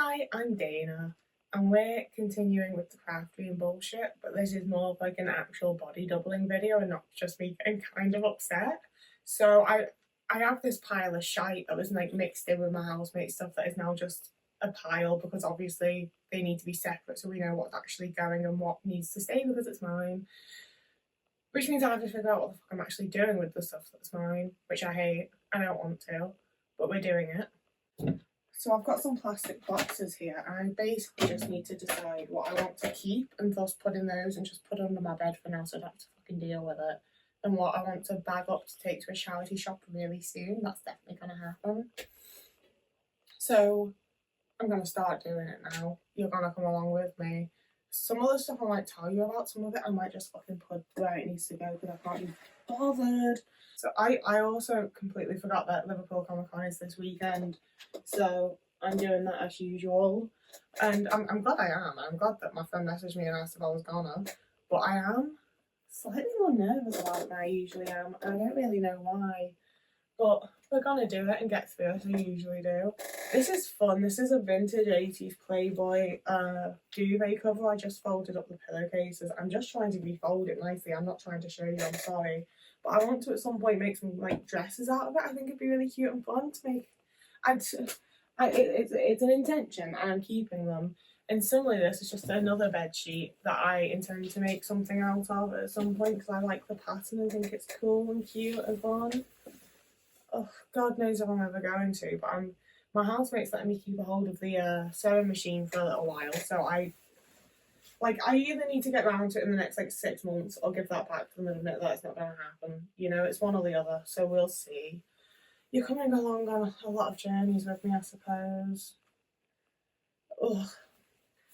Hi, I'm Dana, and we're continuing with the craft bullshit, but this is more of like an actual body doubling video and not just me getting kind of upset. So I have this pile of shite that was like mixed in with my housemate stuff that is now just a pile because obviously they need to be separate so we know what's actually going and what needs to stay because it's mine. Which means I have to figure out what the fuck I'm actually doing with the stuff that's mine, which I hate. I don't want to, but we're doing it. So I've got some plastic boxes here and I basically just need to decide what I want to keep and thus put in those and just put under my bed for now so I don't have to fucking deal with it. And what I want to bag up to take to a charity shop really soon, that's definitely going to happen. So I'm going to start doing it now. You're going to come along with me. Some of the stuff I might tell you about, some of it I might just fucking put where it needs to go because I can't be bothered. So I also completely forgot that Liverpool Comic Con is this weekend, so I'm doing that as usual. And I'm glad I am. I'm glad that my friend messaged me and asked if I was gonna, but I am slightly more nervous about it than I usually am, and I don't really know why. But we're gonna do it and get through it as we usually do. This is fun. This is a vintage 80s Playboy duvet cover. I just folded up the pillowcases. I'm just trying to refold it nicely. I'm not trying to show you, I'm sorry. But I want to at some point make some like dresses out of it. I think it'd be really cute and fun to make. It's an intention and I'm keeping them. And similarly, this is just another bed sheet that I intend to make something out of at some point because I like the pattern and think it's cool and cute and fun. Oh, God knows if I'm ever going to, but my housemate's letting me keep a hold of the sewing machine for a little while, so I either need to get around to it in the next like 6 months or give that back to them and admit that it's not going to happen. You know, it's one or the other, so we'll see. You're coming along on a lot of journeys with me, I suppose. Ugh.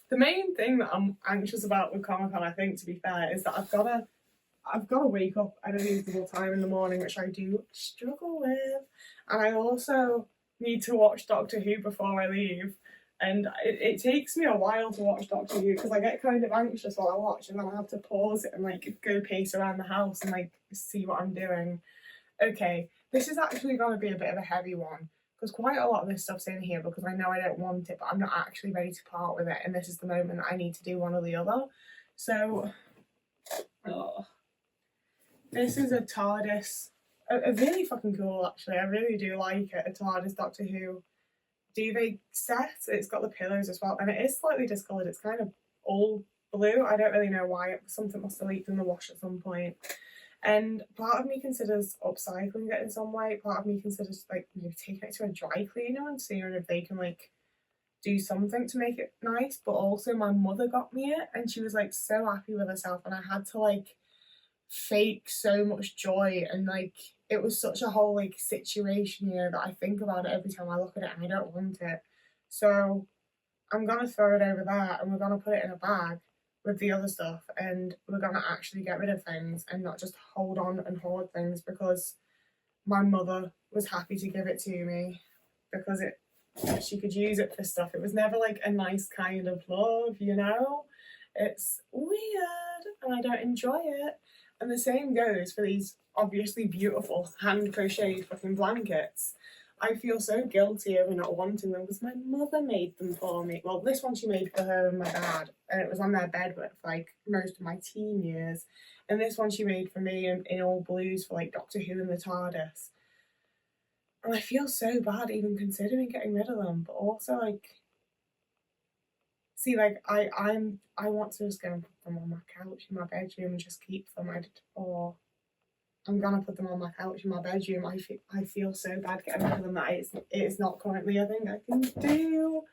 The main thing that I'm anxious about with Comic Con, I think, to be fair, is that I've got to wake up at a reasonable time in the morning, which I do struggle with. And I also need to watch Doctor Who before I leave. And it takes me a while to watch Doctor Who because I get kind of anxious while I watch and then I have to pause it and like go pace around the house and like see what I'm doing. Okay, this is actually going to be a bit of a heavy one because quite a lot of this stuff's in here because I know I don't want it, but I'm not actually ready to part with it. And this is the moment that I need to do one or the other. So, this is a TARDIS. A really fucking cool, actually. I really do like it. A TARDIS Doctor Who duvet set. It's got the pillows as well, and it is slightly discoloured. It's kind of all blue. I don't really know why. Something must have leaked in the wash at some point. And part of me considers upcycling it in some way. Part of me considers like maybe taking it to a dry cleaner and seeing if they can like do something to make it nice. But also, my mother got me it, and she was like so happy with herself, and I had to like fake so much joy and like it was such a whole like situation, you know, that I think about it every time I look at it and I don't want it. So I'm gonna throw it over there and we're gonna put it in a bag with the other stuff and we're gonna actually get rid of things and not just hold on and hoard things because my mother was happy to give it to me because she could use it for stuff. It was never like a nice kind of love, you know? It's weird and I don't enjoy it. And the same goes for these obviously beautiful hand crocheted fucking blankets. I feel so guilty over not wanting them because my mother made them for me. Well, this one she made for her and my dad, and it was on their bed for like most of my teen years. And this one she made for me in all blues for like Doctor Who and the TARDIS. And I feel so bad even considering getting rid of them, but also like, see, like I want to just go and put them on my couch in my bedroom and just keep them. Or I'm gonna put them on my couch in my bedroom. I feel so bad getting rid of them that it's not currently a thing I can do.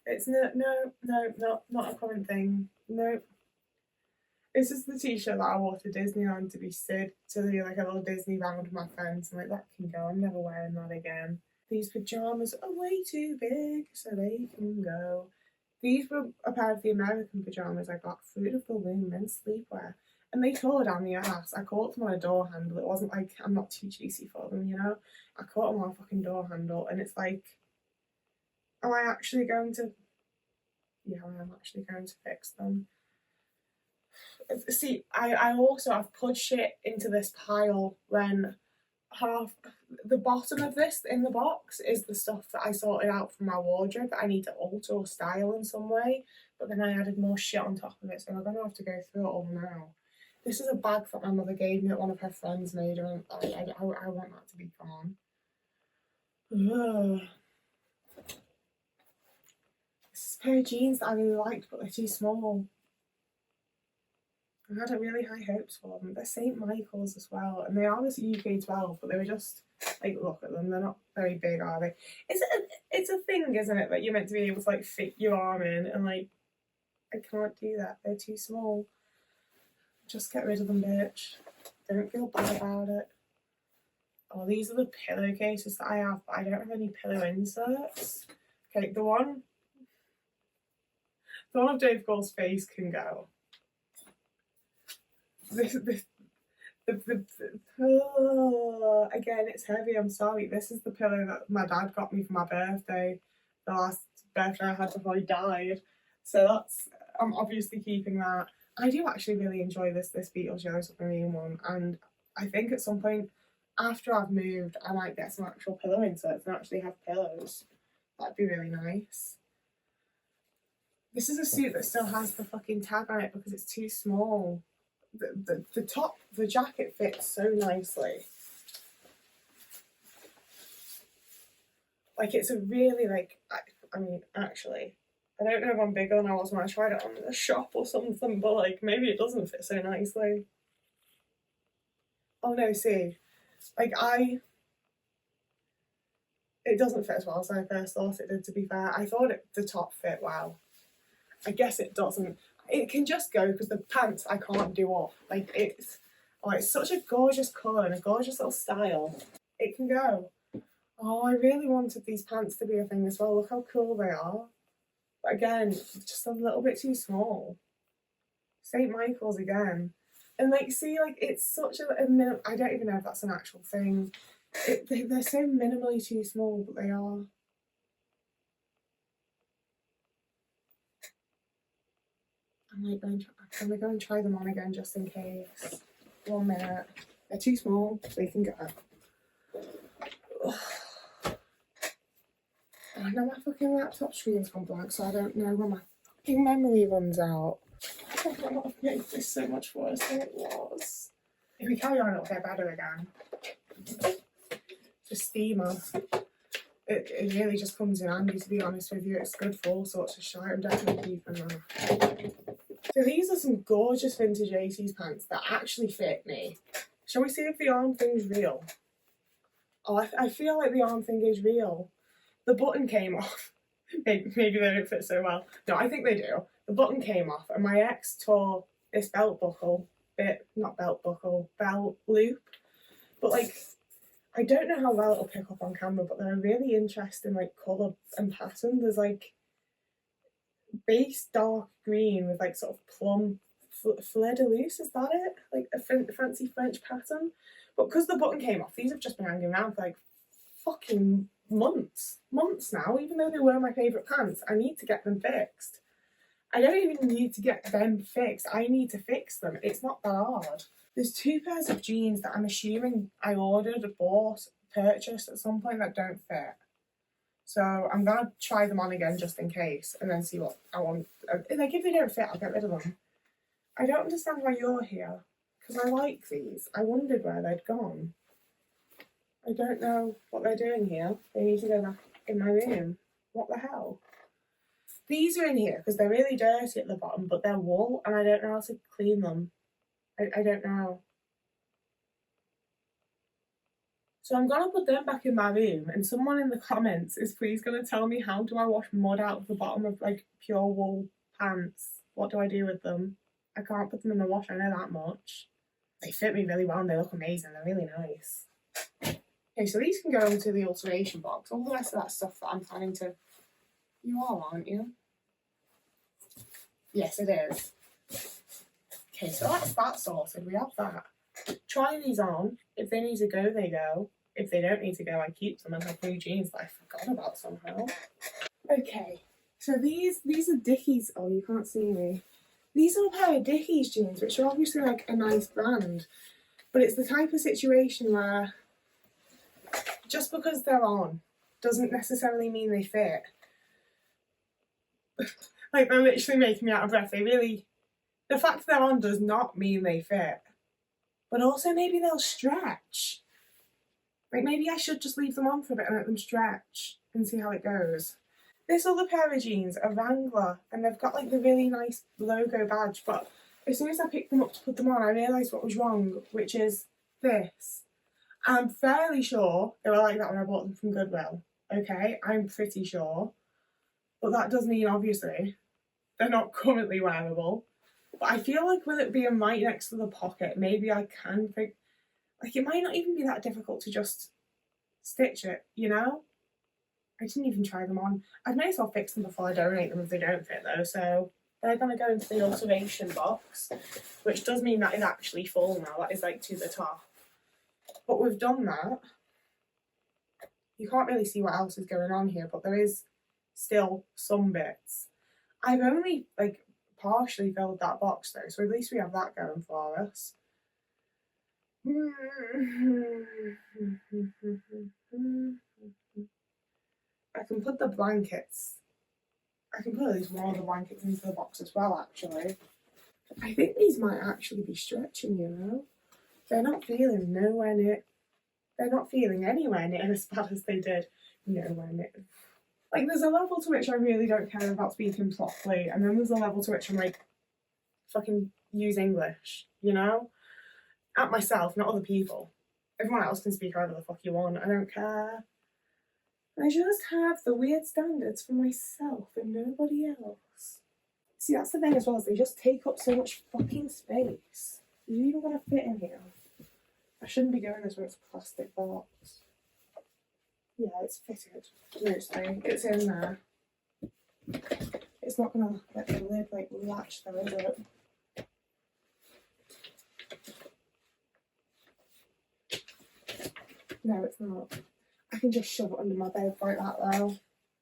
It's not a current thing. No. This is the t-shirt that I wore to Disneyland to be Sid to do like a little Disney round with my friends and like that can go. I'm never wearing that again. These pajamas are way too big, so they can go. These were a pair of the American pajamas I got, Fruit of the Loom men's sleepwear. And they tore down the ass. I caught them on a door handle. It wasn't like I'm not too juicy for them, you know? I caught them on a fucking door handle and it's like, am I actually going to... Yeah, I am actually going to fix them. See, I've put shit into this pile when half, the bottom of this in the box is the stuff that I sorted out from my wardrobe that I need to alter or style in some way, but then I added more shit on top of it, so I'm gonna have to go through it all now. This is a bag that my mother gave me that one of her friends made, and I want that to be gone. Ugh. This is a pair of jeans that I really liked, but they're too small. I had really high hopes for them. They're St. Michael's as well, and they are this UK 12, but they were just, like, look at them, they're not very big, are they? It's a thing, isn't it, that you're meant to be able to, like, fit your arm in, and, like, I can't do that. They're too small. Just get rid of them, bitch. Don't feel bad about it. Oh, these are the pillowcases that I have, but I don't have any pillow inserts. Okay, the one of Dave Grohl's face can go. Again, it's heavy, I'm sorry. This is the pillow that my dad got me for my birthday, the last birthday I had before he died. So I'm obviously keeping that. I do actually really enjoy this Beatles Yellow Submarine one, and I think at some point after I've moved, I might get some actual pillow inserts and actually have pillows. That'd be really nice. This is a suit that still has the fucking tag on it because it's too small. The jacket fits so nicely. Like, it's a really, like, I mean, actually, I don't know if I'm bigger than I was when I tried it on in the shop or something, but, like, maybe it doesn't fit so nicely. Oh no, see, like, it doesn't fit as well as I first thought it did, to be fair. I thought the top fit well. I guess it doesn't. It can just go because the pants I can't do off. Like, it's such a gorgeous colour and a gorgeous little style. It can go. Oh, I really wanted these pants to be a thing as well. Look how cool they are. But again, just a little bit too small. St. Michael's again. And, like, see, like, it's such a I don't even know if that's an actual thing. They're so minimally too small, but they are. I'm gonna go and try them on again just in case. 1 minute. They're too small, they can go. I know my fucking laptop screen's gone blank, so I don't know when my fucking memory runs out. I don't know if made this so much worse than it was. If we carry on, it'll get better again. The steamer. It really just comes in handy, to be honest with you. It's good for all sorts of shit. I'm definitely keeping that. So these are some gorgeous vintage 80s pants that actually fit me. Shall we see if the arm thing's real? Oh, I feel like the arm thing is real. The button came off. Maybe they don't fit so well. No, I think they do. The button came off, and my ex tore this belt loop. But, like, I don't know how well it'll pick up on camera, but they're a really interesting, like, colour and pattern. There's, like, base dark green with, like, sort of plum fleur-de-lis, is that it? Like a fancy French pattern. But because the button came off, these have just been hanging around for, like, fucking months now, even though they were my favourite pants. I need to get them fixed. I don't even need to get them fixed, I need to fix them. It's not that hard. There's 2 pairs of jeans that I'm assuming I ordered, bought, purchased at some point that don't fit. So I'm going to try them on again just in case, and then see what I want. Like, if they don't fit, I'll get rid of them. I don't understand why you're here, because I like these. I wondered where they'd gone. I don't know what they're doing here. They need to go back in my room. What the hell? These are in here because they're really dirty at the bottom, but they're wool, and I don't know how to clean them. I don't know. So I'm going to put them back in my room, and someone in the comments is please going to tell me how do I wash mud out of the bottom of, like, pure wool pants? What do I do with them? I can't put them in the wash, I know that much. They fit me really well and they look amazing, they're really nice. Okay, so these can go into the alteration box. All the rest of that stuff that I'm planning to... You are, aren't you? Yes, it is. Okay, so that's that sorted. We have that. Try these on. If they need to go, they go. If they don't need to go, I keep them and have new jeans that I forgot about somehow. Okay, so these are Dickies. Oh, you can't see me. These are a pair of Dickies jeans, which are obviously, like, a nice brand. But it's the type of situation where just because they're on doesn't necessarily mean they fit. Like, they're literally making me out of breath. The fact they're on does not mean they fit. But also maybe they'll stretch. Like, maybe I should just leave them on for a bit and let them stretch and see how it goes. This other pair of jeans are Wrangler, and they've got like the really nice logo badge, but as soon as I picked them up to put them on, I realised what was wrong, which is this. I'm fairly sure they were like that when I bought them from Goodwill. Okay, I'm pretty sure. But that does mean, obviously, they're not currently wearable. But I feel like with it being right next to the pocket, maybe I can think, like, it might not even be that difficult to just stitch it, you know? I didn't even try them on. I may as well fix them before I donate them if they don't fit though, so they're going to go into the alteration box, which does mean that is actually full now, that is like to the top. But we've done that. You can't really see what else is going on here, but there is still some bits. I've only like partially filled that box though, so at least we have that going for us. I can put the blankets, I can put at least one of the blankets into the box as well, actually. I think these might actually be stretching, you know? They're not feeling nowhere near, they're not feeling anywhere near as bad as they did nowhere near. Like, there's a level to which I really don't care about speaking properly, and then there's a level to which I'm like, fucking use English, you know? At myself, not other people. Everyone else can speak however the fuck you want, I don't care. I just have the weird standards for myself and nobody else. See, that's the thing as well, is they just take up so much fucking space. Is it even gonna fit in here? I shouldn't be doing this when it's a plastic box. Yeah, it's fitted. Mostly. It's in there. It's not gonna let the lid like latch though, is it? No, it's not. I can just shove it under my bed like that though.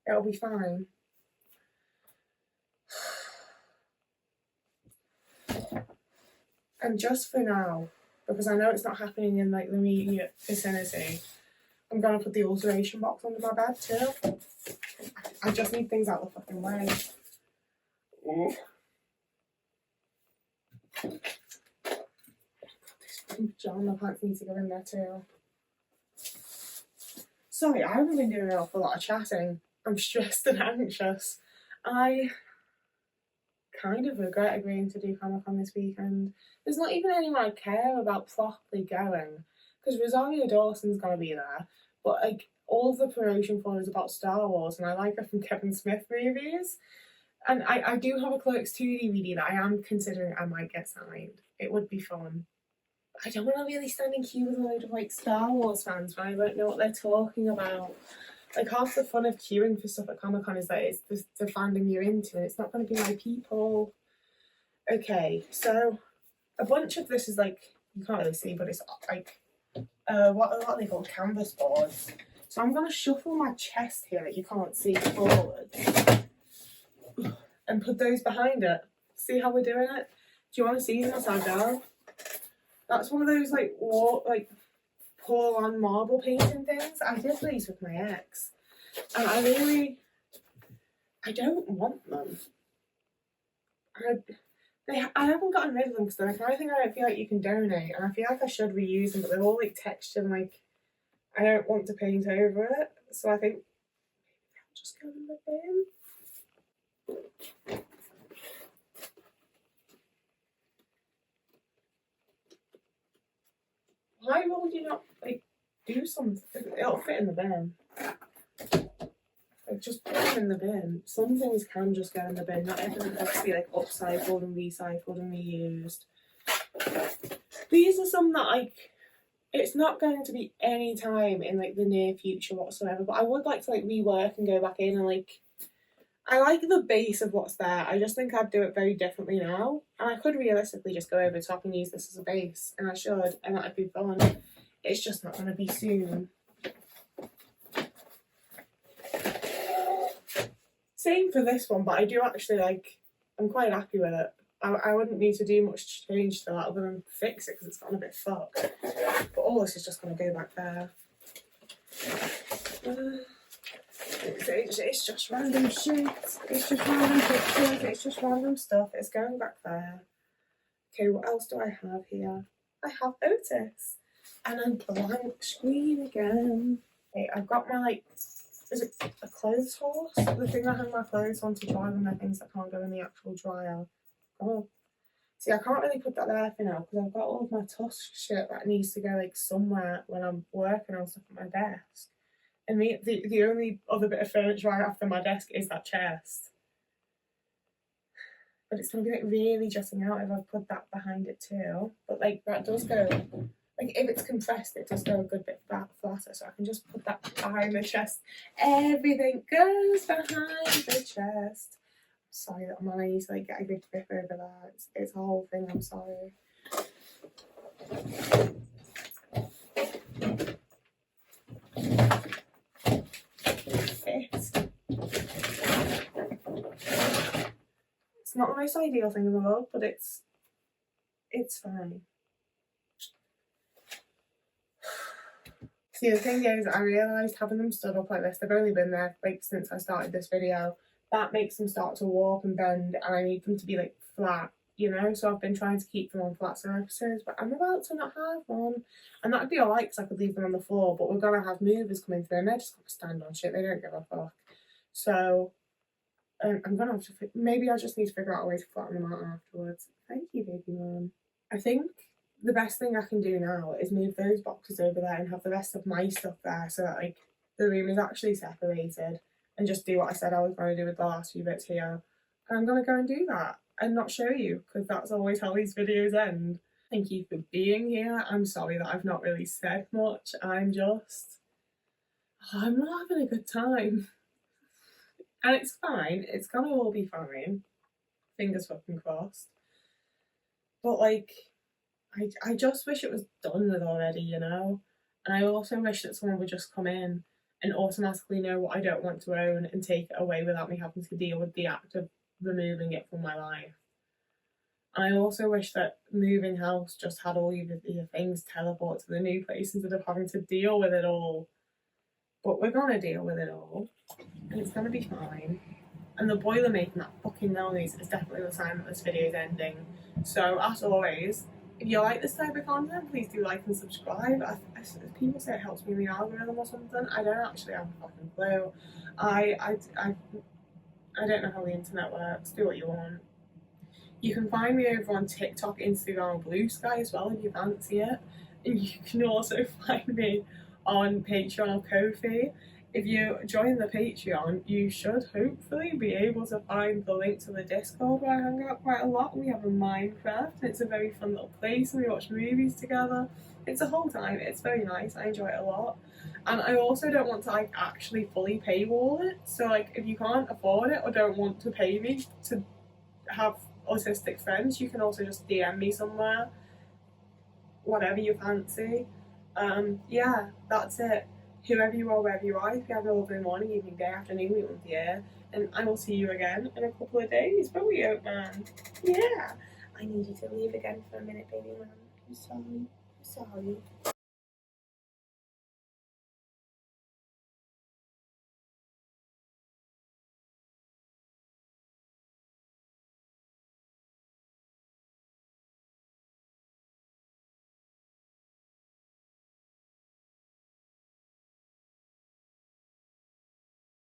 It'll be fine. And just for now, because I know it's not happening in like the immediate vicinity, I'm gonna put the alteration box under my bed too. I just need things out of the fucking way. These pajama pants need to go in there too. Sorry, I haven't been doing an awful lot of chatting. I'm stressed and anxious. I kind of regret agreeing to do Comic-Con this weekend. There's not even anyone I care about properly going, because Rosario Dawson's gonna be there, but like all of the promotion for is about Star Wars, and I like her from Kevin Smith movies. And I do have a Clerks 2 DVD that I am considering I might get signed. It would be fun. I don't want to really stand in queue with a load of like Star Wars fans when I don't know what they're talking about. Like, half the fun of queuing for stuff at Comic-Con is that it's the fandom you're into, and it's not going to be my people. Okay, so a bunch of this is like, you can't really see, but it's like, what are they called? Canvas boards. So I'm going to shuffle my chest here that you can't see forward and put those behind it. See how we're doing it? Do you want to see them as I go? That's one of those like pour on marble painting things. I did these with my ex, and I don't want them. I haven't gotten rid of them because they're the kind of thing I don't feel like you can donate, and I feel like I should reuse them, but they're all like textured and like I don't want to paint over it, so I think maybe I'll just go in the bin. Why would you not like do something? It'll fit in the bin. Like, just put them in the bin. Some things can just go in the bin. Not everything has to be like upcycled and recycled and reused. These are some that like, it's not going to be any time in like the near future whatsoever, but I would like to like rework and go back in and like, I like the base of what's there. I just think I'd do it very differently now. And I could realistically just go over the top and use this as a base, and I should, and that'd be fun. It's just not going to be soon. Same for this one, but I do actually like, I'm quite happy with it. I wouldn't need to do much change to that other than fix it because it's gotten a bit fucked. But all this is just going to go back there. It's just random shit. It's just random pictures. It's just random stuff. It's going back there. Okay, what else do I have here? I have Otis. And a blank screen again. Okay, I've got my, like, is it a clothes horse? The thing I hang my clothes on to dry when they're things that can't go in the actual dryer. Oh. See, I can't really put that there for now because I've got all of my Tusk shit that needs to go, like, somewhere when I'm working on stuff at my desk. And the only other bit of furniture right after my desk is that chest. But it's going to be, like, really jutting out if I put that behind it too. But, like, that does go, like, if it's compressed, it does go a good bit flatter. So I can just put that behind the chest. Everything goes behind the chest. Sorry that my knees like get a good grip over that. It's a whole thing, I'm sorry. It's not the most ideal thing in the world, but it's fine. See, the thing is, I realised having them stood up like this, they've only been there like since I started this video, that makes them start to warp and bend, and I need them to be like flat, you know? So I've been trying to keep them on flat surfaces, but I'm about to not have one. And that'd be alright because I could leave them on the floor, but we're gonna have movers coming through and they're just gonna stand on shit, they don't give a fuck. So I'm gonna have to, maybe I just need to figure out a way to flatten them out afterwards. Thank you, baby mum. I think the best thing I can do now is move those boxes over there and have the rest of my stuff there so that, like, the room is actually separated, and just do what I said I was going to do with the last few bits here. And I'm going to go and do that and not show you because that's always how these videos end. Thank you for being here. I'm sorry that I've not really said much. I'm not having a good time. And it's fine. It's going to all be fine. Fingers fucking crossed. But, like, I just wish it was done with already, you know? And I also wish that someone would just come in and automatically know what I don't want to own and take it away without me having to deal with the act of removing it from my life. And I also wish that moving house just had all your things teleport to the new place instead of having to deal with it all. But we're gonna deal with it all, and it's gonna be fine. And the boiler making that fucking noise is definitely the sign that this video is ending. So, as always, if you like this type of content, please do like and subscribe. People say it helps me in the algorithm or something. I don't actually have a fucking clue. I don't know how the internet works. Do what you want. You can find me over on TikTok, Instagram, and Blue Sky as well if you fancy it. And you can also find me on Patreon or Ko-fi. If you join the Patreon, you should hopefully be able to find the link to the Discord where I hang out quite a lot. We have a Minecraft, and it's a very fun little place, and we watch movies together. It's a whole time, it's very nice, I enjoy it a lot. And I also don't want to, like, actually fully paywall it, so, like, if you can't afford it or don't want to pay me to have autistic friends, you can also just DM me somewhere, whatever you fancy. Yeah, that's it. Whoever you are, wherever you are, if you have a lovely morning, evening, day, afternoon, we want the air. And I will see you again in a couple of days. But we out, man. Yeah. I need you to leave again for a minute, baby man. I'm sorry.